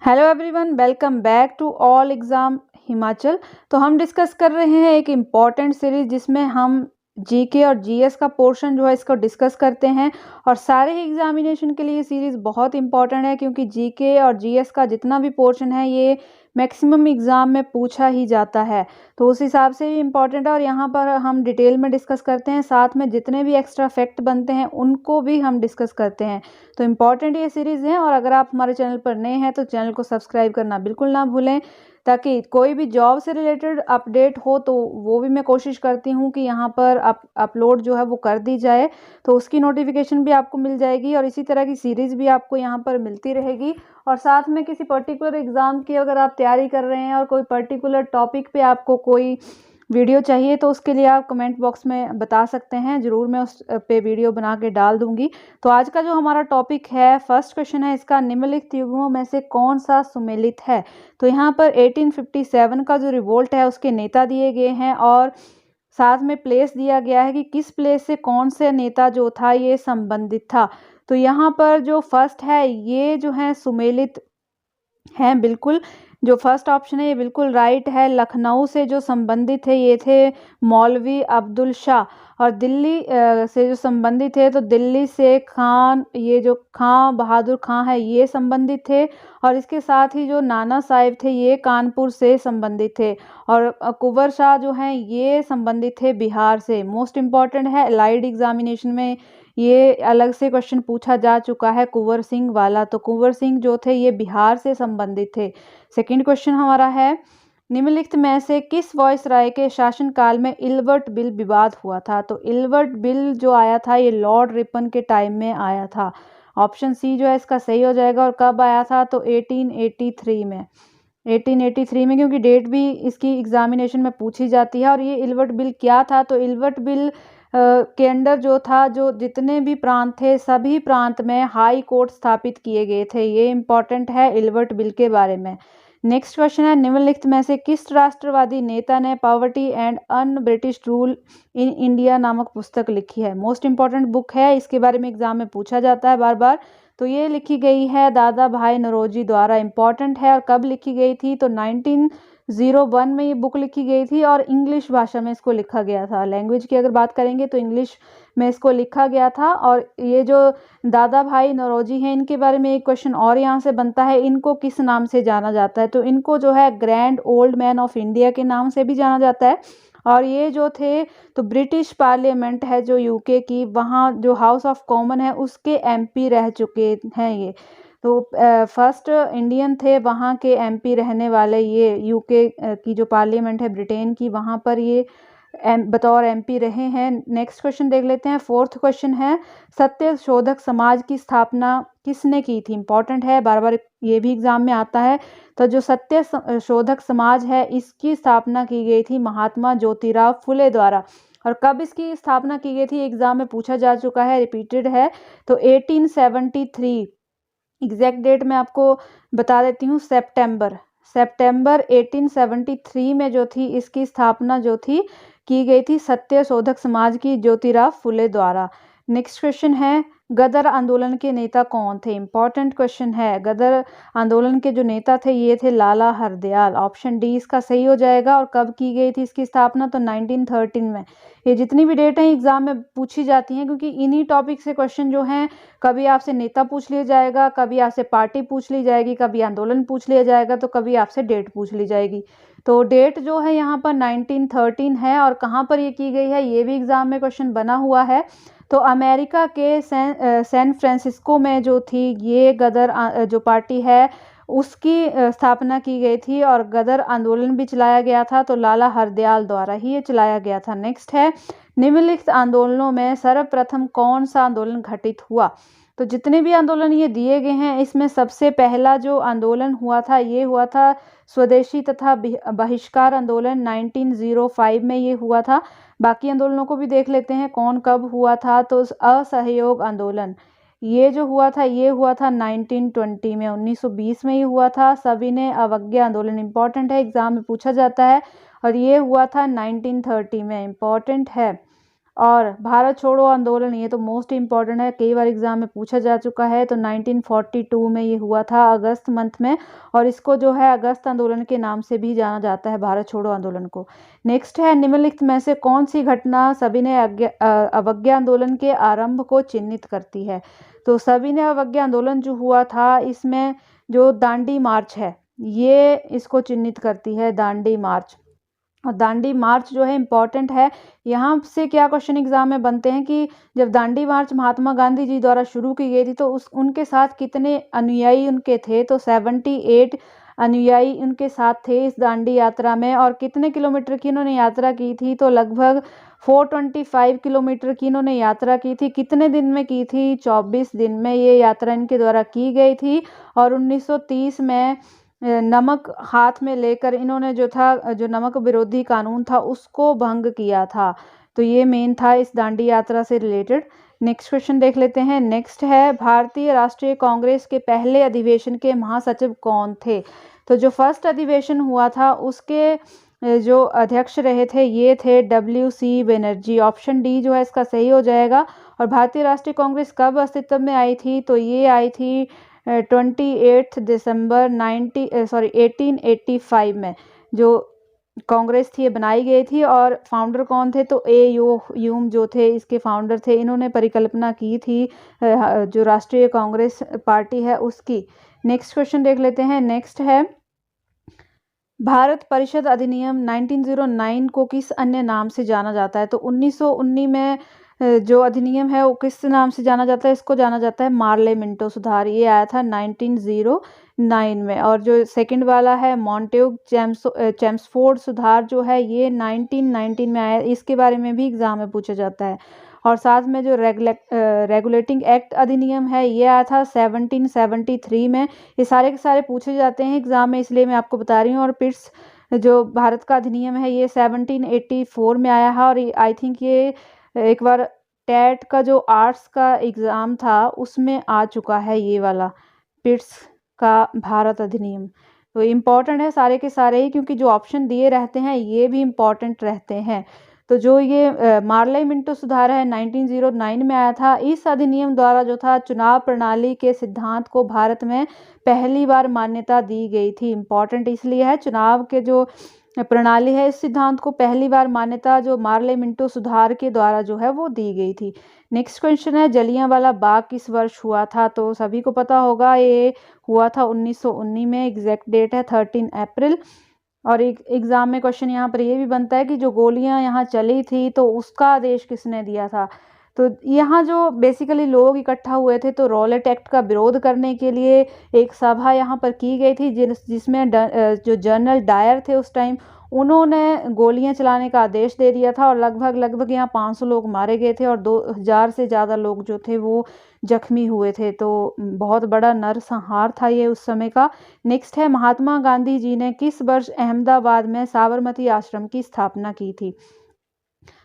Hello everyone, welcome back to all exam Himachal. तो हम discuss कर रहे हैं एक इम्पॉर्टेंट सीरीज़ जिसमें हम जीके और जीएस का पोर्शन जो है इसको डिस्कस करते हैं। और सारे ही एग्जामिनेशन के लिए ये सीरीज़ बहुत इंपॉर्टेंट है क्योंकि जीके और जीएस का जितना भी पोर्शन है ये मैक्सिमम एग्ज़ाम में पूछा ही जाता है। तो उस हिसाब से भी इम्पॉर्टेंट है और यहाँ पर हम डिटेल में डिस्कस करते हैं, साथ में जितने भी एक्स्ट्रा फैक्ट बनते हैं उनको भी हम डिस्कस करते हैं। तो इम्पॉर्टेंट ये सीरीज़ है और अगर आप हमारे चैनल पर नए हैं तो चैनल को सब्सक्राइब करना बिल्कुल ना भूलें, ताकि कोई भी जॉब से रिलेटेड अपडेट हो तो वो भी मैं कोशिश करती हूँ कि यहाँ पर अपलोड जो है वो कर दी जाए, तो उसकी नोटिफिकेशन भी आपको मिल जाएगी और इसी तरह की सीरीज़ भी आपको यहाँ पर मिलती रहेगी। और साथ में किसी पर्टिकुलर एग्ज़ाम की अगर आप तैयारी कर रहे हैं और कोई पर्टिकुलर टॉपिक पे आपको कोई वीडियो चाहिए तो उसके लिए आप कमेंट बॉक्स में बता सकते हैं, ज़रूर मैं उस पे वीडियो बना के डाल दूंगी। तो आज का जो हमारा टॉपिक है, फर्स्ट क्वेश्चन है इसका, निम्नलिखित युग्मों में से कौन सा सुमेलित है। तो यहाँ पर 1857 का जो रिवोल्ट है उसके नेता दिए गए हैं और साथ में प्लेस दिया गया है कि किस प्लेस से कौन से नेता जो था ये संबंधित था। तो यहाँ पर जो फर्स्ट है ये जो है सुमेलित हैं बिल्कुल। जो फर्स्ट ऑप्शन है ये बिल्कुल राइट है। लखनऊ से जो संबंधित थे ये थे मौलवी अब्दुल शाह, और दिल्ली से जो संबंधित थे तो दिल्ली से खान, ये जो खां बहादुर खां है ये संबंधित थे। और इसके साथ ही जो नाना साहिब थे ये कानपुर से संबंधित थे। और कुंवर शाह जो हैं ये संबंधित थे बिहार से। मोस्ट इम्पॉर्टेंट है, एलाइड एग्जामिनेशन में ये अलग से क्वेश्चन पूछा जा चुका है कुंवर सिंह वाला। तो कुंवर सिंह जो थे ये बिहार से संबंधित थे। सेकंड क्वेश्चन हमारा है, निम्नलिखित में से किस वॉइसराय के शासनकाल में इल्बर्ट बिल विवाद हुआ था। तो इल्बर्ट बिल जो आया था ये लॉर्ड रिपन के टाइम में आया था। ऑप्शन सी जो है इसका सही हो जाएगा। और कब आया था तो 1883 में। 1883 में, क्योंकि डेट भी इसकी एग्जामिनेशन में पूछी जाती है। और ये इल्बर्ट बिल क्या था, तो इल्बर्ट बिल के अंडर जो था, जो जितने भी प्रांत थे सभी प्रांत में हाई कोर्ट स्थापित किए गए थे। ये इंपॉर्टेंट है इल्बर्ट बिल के बारे में। नेक्स्ट क्वेश्चन है, निम्नलिखित में से किस राष्ट्रवादी नेता ने poverty and un British rule in India नामक पुस्तक लिखी है। मोस्ट इंपॉर्टेंट बुक है, इसके बारे में एग्जाम में पूछा जाता है बार बार। तो ये लिखी गई है दादा भाई नौरोजी द्वारा। इंपॉर्टेंट है। और कब लिखी गई थी तो 1901 में ये बुक लिखी गई थी और इंग्लिश भाषा में इसको लिखा गया था। लैंग्वेज की अगर बात करेंगे तो इंग्लिश में इसको लिखा गया था। और ये जो दादा भाई नौरोजी हैं इनके बारे में एक क्वेश्चन और यहाँ से बनता है, इनको किस नाम से जाना जाता है। तो इनको जो है grand old man of India के नाम से भी जाना जाता है। और ये जो थे तो ब्रिटिश पार्लियामेंट है जो यूके की, वहाँ जो हाउस ऑफ कॉमन है उसके एमपी रह चुके हैं ये। तो फर्स्ट इंडियन थे वहाँ के एमपी रहने वाले, ये यूके की जो पार्लियामेंट है ब्रिटेन की, वहाँ पर ये बतौर एमपी रहे हैं। नेक्स्ट क्वेश्चन देख लेते हैं। फोर्थ क्वेश्चन है, सत्य शोधक समाज की स्थापना किसने की थी। इंपॉर्टेंट है, बार बार ये भी एग्जाम में आता है। तो जो सत्य शोधक समाज है इसकी स्थापना की गई थी महात्मा ज्योतिराव फुले द्वारा। और कब इसकी स्थापना की गई थी एग्जाम में पूछा जा चुका है, रिपीटेड है। तो 1873, एग्जैक्ट डेट मैं आपको बता देती हूँ, सितंबर 1873 में जो थी इसकी स्थापना जो थी की गई थी सत्य शोधक समाज की ज्योतिराव फुले द्वारा। नेक्स्ट क्वेश्चन है, गदर आंदोलन के नेता कौन थे। इंपॉर्टेंट क्वेश्चन है। गदर आंदोलन के जो नेता थे ये थे लाला हरदयाल। ऑप्शन डी इसका सही हो जाएगा। और कब की गई थी इसकी स्थापना तो 1913 में। ये जितनी भी डेट है एग्जाम में पूछी जाती हैं क्योंकि इन्हीं टॉपिक से क्वेश्चन जो हैं, कभी आपसे नेता पूछ लिया जाएगा, कभी आपसे पार्टी पूछ ली जाएगी, कभी आंदोलन पूछ लिया जाएगा, तो कभी आपसे डेट पूछ ली जाएगी। तो डेट जो है यहाँ पर 1913 है। और कहाँ पर ये की गई है ये भी एग्जाम में क्वेश्चन बना हुआ है। तो अमेरिका के सैन फ्रांसिस्को में जो थी ये गदर जो पार्टी है उसकी स्थापना की गई थी। और गदर आंदोलन भी चलाया गया था तो लाला हरदयाल द्वारा ही ये चलाया गया था। नेक्स्ट है, निम्नलिखित आंदोलनों में सर्वप्रथम कौन सा आंदोलन घटित हुआ। तो जितने भी आंदोलन ये दिए गए हैं इसमें सबसे पहला जो आंदोलन हुआ था ये हुआ था स्वदेशी तथा बहिष्कार आंदोलन, 1905 में ये हुआ था। बाकी आंदोलनों को भी देख लेते हैं कौन कब हुआ था। तो असहयोग आंदोलन ये जो हुआ था ये हुआ था 1920 में, 1920 में ये हुआ था। सविनय अवज्ञा आंदोलन इंपॉर्टेंट है, एग्जाम में पूछा जाता है। और ये हुआ था 1930 में, इंपॉर्टेंट है। और भारत छोड़ो आंदोलन, ये तो मोस्ट इम्पॉर्टेंट है, कई बार एग्जाम में पूछा जा चुका है। तो 1942 में ये हुआ था अगस्त मंथ में, और इसको जो है अगस्त आंदोलन के नाम से भी जाना जाता है, भारत छोड़ो आंदोलन को। नेक्स्ट है, निम्नलिखित में से कौन सी घटना सविनय अवज्ञा आंदोलन के आरंभ को चिन्हित करती है? तो सविनय अवज्ञा आंदोलन जो हुआ था, इसमें जो दांडी मार्च है ये इसको चिन्हित करती है, दांडी मार्च। और दांडी मार्च जो है इम्पॉर्टेंट है, यहाँ से क्या क्वेश्चन एग्जाम में बनते हैं कि जब दांडी मार्च महात्मा गांधी जी द्वारा शुरू की गई थी तो उनके साथ कितने अनुयायी उनके थे? तो 78 अनुयायी उनके साथ थे इस दांडी यात्रा में। और कितने किलोमीटर की इन्होंने यात्रा की थी? तो लगभग 425 किलोमीटर की इन्होंने यात्रा की थी। कितने दिन में की थी? 24 दिन में ये यात्रा इनके द्वारा की गई थी। और 1930 में नमक हाथ में लेकर इन्होंने जो नमक विरोधी कानून था उसको भंग किया था। तो ये मेन था इस दांडी यात्रा से रिलेटेड। नेक्स्ट क्वेश्चन देख लेते हैं। नेक्स्ट है, भारतीय राष्ट्रीय कांग्रेस के पहले अधिवेशन के महासचिव कौन थे? तो जो फर्स्ट अधिवेशन हुआ था उसके जो अध्यक्ष रहे थे ये थे WC बनर्जी। ऑप्शन डी जो है इसका सही हो जाएगा। और भारतीय राष्ट्रीय कांग्रेस कब अस्तित्व में आई थी? तो ये आई थी 28 दिसंबर 1885 में जो कांग्रेस थी ये बनाई गई थी। और फाउंडर कौन थे? तो यूम जो थे इसके फाउंडर थे। इन्होंने परिकल्पना की थी जो राष्ट्रीय कांग्रेस पार्टी है उसकी। नेक्स्ट क्वेश्चन देख लेते हैं। नेक्स्ट है, भारत परिषद अधिनियम 1909 को किस अन्य नाम से जाना जाता है? तो 1919 में जो अधिनियम है वो किस नाम से जाना जाता है? इसको जाना जाता है मार्ले मिंटो सुधार। ये आया था 1909 में। और जो सेकंड वाला है मॉन्टेग चेम्सफोर्ड सुधार जो है ये 1919 में आया। इसके बारे में भी एग्जाम में पूछा जाता है। और साथ में जो रेगुलेटिंग एक्ट अधिनियम है ये आया था 1773 में। ये सारे के सारे पूछे जाते हैं एग्जाम में, इसलिए मैं आपको बता रही हूँ। और पिट्स जो भारत का अधिनियम है ये 1784 में आया है। और आई थिंक ये एक बार टेट का जो आर्ट्स का एग्ज़ाम था उसमें आ चुका है ये वाला पिट्स का भारत अधिनियम। तो इम्पॉर्टेंट है सारे के सारे ही, क्योंकि जो ऑप्शन दिए रहते हैं ये भी इम्पॉर्टेंट रहते हैं। तो जो ये मार्ले मिंटो सुधार है 1909 में आया था। इस अधिनियम द्वारा जो था चुनाव प्रणाली के सिद्धांत को भारत में पहली बार मान्यता दी गई थी। इम्पॉर्टेंट इसलिए है, चुनाव के जो प्रणाली है इस सिद्धांत को पहली बार मान्यता जो मार्ले मिंटो सुधार के द्वारा जो है वो दी गई थी। नेक्स्ट क्वेश्चन है, जलियांवाला बाग किस वर्ष हुआ था? तो सभी को पता होगा ये हुआ था 1919 में। एग्जैक्ट डेट है 13 अप्रैल। और एक एग्जाम में क्वेश्चन यहाँ पर ये भी बनता है कि जो गोलियां यहाँ चली थी तो उसका आदेश किसने दिया था? तो यहाँ जो बेसिकली लोग इकट्ठा हुए थे तो रॉलेट एक्ट का विरोध करने के लिए एक सभा यहाँ पर की गई थी जिसमें जो जनरल डायर थे उस टाइम उन्होंने गोलियां चलाने का आदेश दे दिया था। और लगभग यहाँ 500 लोग मारे गए थे और 2000 से ज़्यादा लोग जो थे वो जख्मी हुए थे। तो बहुत बड़ा नरसंहार था ये उस समय का। नेक्स्ट है, महात्मा गांधी जी ने किस वर्ष अहमदाबाद में साबरमती आश्रम की स्थापना की थी?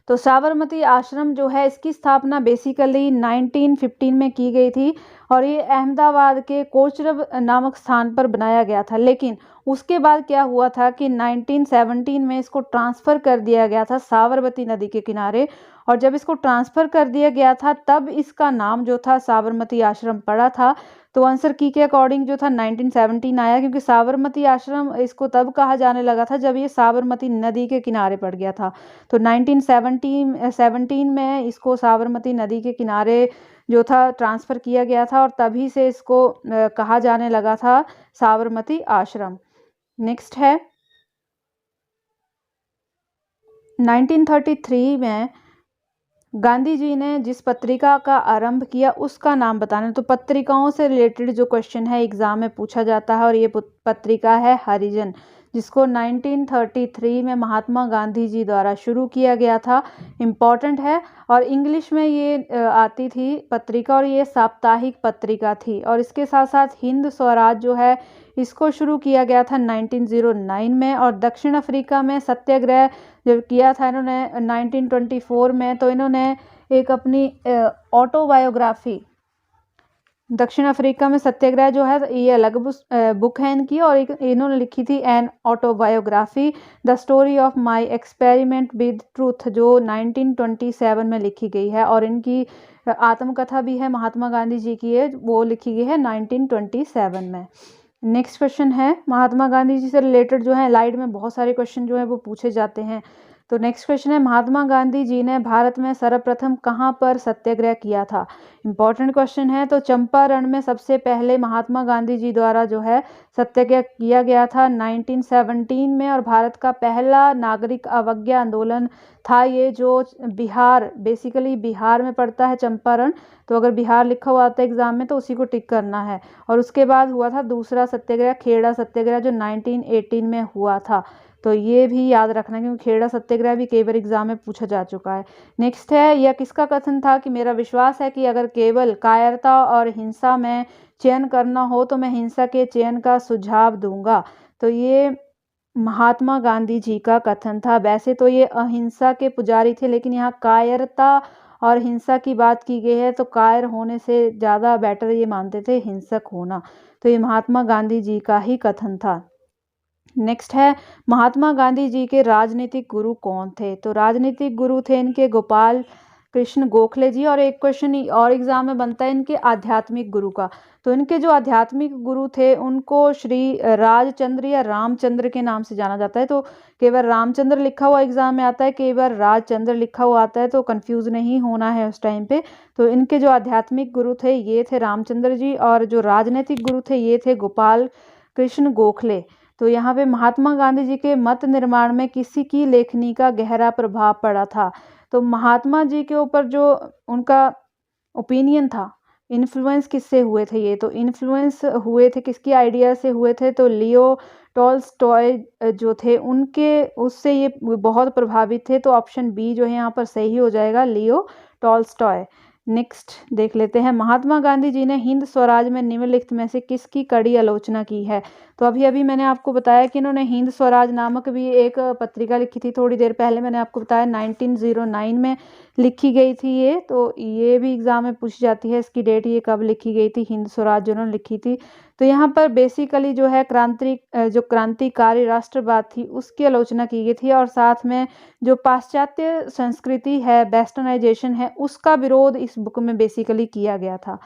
तो साबरमती आश्रम जो है इसकी स्थापना बेसिकली 1915 में की गई थी। और ये अहमदाबाद के कोचरब नामक स्थान पर बनाया गया था। लेकिन उसके बाद क्या हुआ था कि 1917 में इसको ट्रांसफ़र कर दिया गया था साबरमती नदी के किनारे। और जब इसको ट्रांसफ़र कर दिया गया था तब इसका नाम जो था साबरमती आश्रम पड़ा था। तो आंसर की के अकॉर्डिंग जो था 1917 आया, क्योंकि साबरमती आश्रम इसको तब कहा जाने लगा था जब ये साबरमती नदी के किनारे पड़ गया था। तो 1917 में इसको साबरमती नदी के किनारे जो था ट्रांसफ़र किया गया था और तभी से इसको कहा जाने लगा था साबरमती आश्रम। नेक्स्ट है, 1933 में गांधी जी ने जिस पत्रिका का आरंभ किया उसका नाम बताना। तो पत्रिकाओं से रिलेटेड जो क्वेश्चन है एग्जाम में पूछा जाता है। और ये पत्रिका है हरिजन, जिसको 1933 में महात्मा गांधी जी द्वारा शुरू किया गया था। इम्पॉर्टेंट है। और इंग्लिश में ये आती थी पत्रिका और ये साप्ताहिक पत्रिका थी। और इसके साथ साथ हिंद स्वराज जो है इसको शुरू किया गया था 1909 में। और दक्षिण अफ्रीका में सत्याग्रह जब किया था इन्होंने 1924 में, तो इन्होंने एक अपनी ऑटोबायोग्राफी दक्षिण अफ्रीका में सत्याग्रह जो है ये अलग बुक है इनकी, और इन्होंने लिखी थी an autobiography the story of my experiment with truth, जो 1927 में लिखी गई है। और इनकी आत्मकथा भी है, महात्मा गांधी जी की है, वो लिखी गई है 1927 में। नेक्स्ट क्वेश्चन है, महात्मा गांधी जी से रिलेटेड जो है एलाइड में बहुत सारे क्वेश्चन जो है वो पूछे जाते हैं। तो नेक्स्ट क्वेश्चन है, महात्मा गांधी जी ने भारत में सर्वप्रथम कहाँ पर सत्याग्रह किया था? इंपॉर्टेंट क्वेश्चन है। तो चंपारण में सबसे पहले महात्मा गांधी जी द्वारा जो है सत्याग्रह किया गया था 1917 में, और भारत का पहला नागरिक अवज्ञा आंदोलन था ये, जो बिहार, बेसिकली बिहार में पड़ता है चंपारण, तो अगर बिहार लिखा हुआ आता है एग्जाम में तो उसी को टिक करना है। और उसके बाद हुआ था दूसरा सत्याग्रह, खेड़ा सत्याग्रह, जो 1918 में हुआ था। तो ये भी याद रखना क्योंकि खेड़ा सत्याग्रह भी कई बार एग्जाम में पूछा जा चुका है। नेक्स्ट है, यह किसका कथन था कि मेरा विश्वास है कि अगर केवल कायरता और हिंसा में चयन करना हो तो मैं हिंसा के चयन का सुझाव दूंगा। तो ये महात्मा गांधी जी का कथन था। वैसे तो ये अहिंसा के पुजारी थे, लेकिन यहाँ कायरता और हिंसा की बात की गई है, तो कायर होने से ज़्यादा बेटर ये मानते थे हिंसक होना। तो ये महात्मा गांधी जी का ही कथन था। नेक्स्ट है, महात्मा गांधी जी के राजनीतिक गुरु कौन थे? तो राजनीतिक गुरु थे इनके गोपाल कृष्ण गोखले जी। और एक क्वेश्चन और एग्जाम में बनता है इनके आध्यात्मिक गुरु का। तो इनके जो आध्यात्मिक गुरु थे उनको श्री राजचंद्र या रामचंद्र के नाम से जाना जाता है। तो कई बार रामचंद्र लिखा हुआ एग्जाम में आता है, कई बार राजचंद्र लिखा हुआ आता है, तो कंफ्यूज नहीं होना है उस टाइम पे। तो इनके जो आध्यात्मिक गुरु थे ये थे रामचंद्र जी, और जो राजनीतिक गुरु थे ये थे गोपाल कृष्ण गोखले। तो यहाँ पे महात्मा गांधी जी के मत निर्माण में किसी की लेखनी का गहरा प्रभाव पड़ा था? तो महात्मा जी के ऊपर जो उनका ओपिनियन था, इन्फ्लुएंस किससे हुए थे ये? तो इन्फ्लुएंस हुए थे किसकी आइडिया से हुए थे? तो लियो टॉल्स्टॉय जो थे उनके, उससे ये बहुत प्रभावित थे। तो ऑप्शन बी जो है यहाँ पर सही हो जाएगा, लियो टॉल्स्टॉय। नेक्स्ट देख लेते हैं, महात्मा गांधी जी ने हिंद स्वराज में निम्नलिखित में से किसकी कड़ी आलोचना की है? तो अभी अभी मैंने आपको बताया कि इन्होंने हिंद स्वराज नामक भी एक पत्रिका लिखी थी, थोड़ी देर पहले मैंने आपको बताया 1909 में लिखी गई थी ये। तो ये भी एग्जाम में पूछी जाती है, इसकी डेट ये कब लिखी गई थी, हिंद स्वराज जो उन्होंने लिखी थी। तो यहाँ पर बेसिकली जो है जो क्रांतिकारी राष्ट्रवाद थी उसकी आलोचना की गई थी, और साथ में जो पाश्चात्य संस्कृति है, वेस्टर्नाइजेशन है, उसका विरोध इस बुक में बेसिकली किया गया था।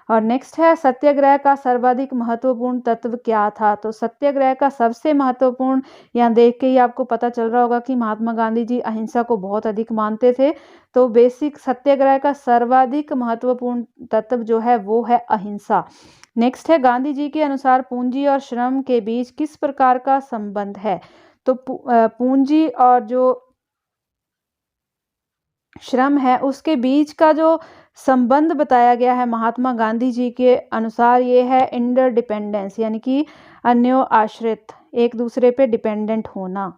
और नेक्स्ट है, सत्याग्रह का सर्वाधिक महत्वपूर्ण तत्व क्या था? तो सत्याग्रह का सबसे महत्वपूर्ण, यहाँ देख के ही आपको पता चल रहा होगा कि महात्मा गांधी जी अहिंसा को बहुत अधिक मानते थे। तो बेसिक सत्याग्रह का सर्वाधिक महत्वपूर्ण तत्व जो है वो है अहिंसा। नेक्स्ट है, गांधी जी के अनुसार पूंजी और श्रम के बीच किस प्रकार का संबंध है? तो पूंजी और जो श्रम है उसके बीच का जो संबंध बताया गया है महात्मा गांधी जी के अनुसार, ये है इंटरडिपेंडेंस, यानी कि अन्यो आश्रित, एक दूसरे पे डिपेंडेंट होना।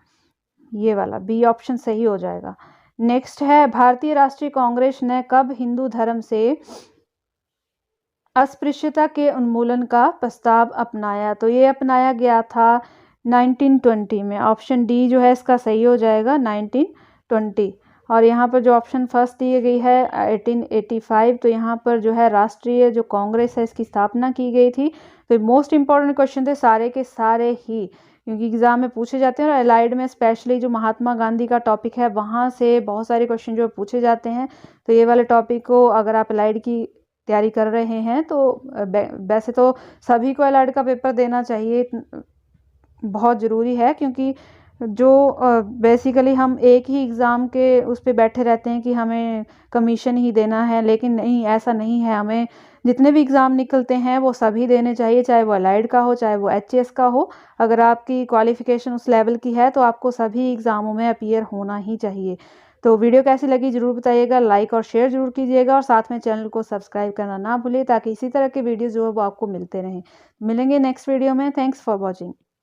ये वाला बी ऑप्शन सही हो जाएगा। नेक्स्ट है, भारतीय राष्ट्रीय कांग्रेस ने कब हिंदू धर्म से अस्पृश्यता के उन्मूलन का प्रस्ताव अपनाया? तो ये अपनाया गया था 1920 में। ऑप्शन डी जो है इसका सही हो जाएगा, 1920। और यहाँ पर जो ऑप्शन फर्स्ट दी गई है 1885, तो यहाँ पर जो है राष्ट्रीय जो कांग्रेस है इसकी स्थापना की गई थी। तो मोस्ट इंपॉर्टेंट क्वेश्चन थे सारे के सारे ही, क्योंकि एग्जाम में पूछे जाते हैं, और एलाइड में स्पेशली जो महात्मा गांधी का टॉपिक है वहाँ से बहुत सारे क्वेश्चन जो पूछे जाते हैं। तो ये वाले टॉपिक को अगर आप एलाइड की तैयारी कर रहे हैं तो वैसे तो सभी को एलाइड का पेपर देना चाहिए, बहुत ज़रूरी है, क्योंकि जो बेसिकली हम एक ही एग्ज़ाम के उस पे बैठे रहते हैं कि हमें कमीशन ही देना है, लेकिन नहीं, ऐसा नहीं है। हमें जितने भी एग्ज़ाम निकलते हैं वो सभी देने चाहिए, चाहे वो एलाइड का हो, चाहे वो एचएस का हो। अगर आपकी क्वालिफ़िकेशन उस लेवल की है तो आपको सभी एग्ज़ामों में अपीयर होना ही चाहिए। तो वीडियो कैसी लगी ज़रूर बताइएगा, लाइक और शेयर ज़रूर कीजिएगा, और साथ में चैनल को सब्सक्राइब करना ना भूलिए, ताकि इसी तरह के वीडियोज़ जो है वो आपको मिलते रहें। मिलेंगे नेक्स्ट वीडियो में। Thanks for watching.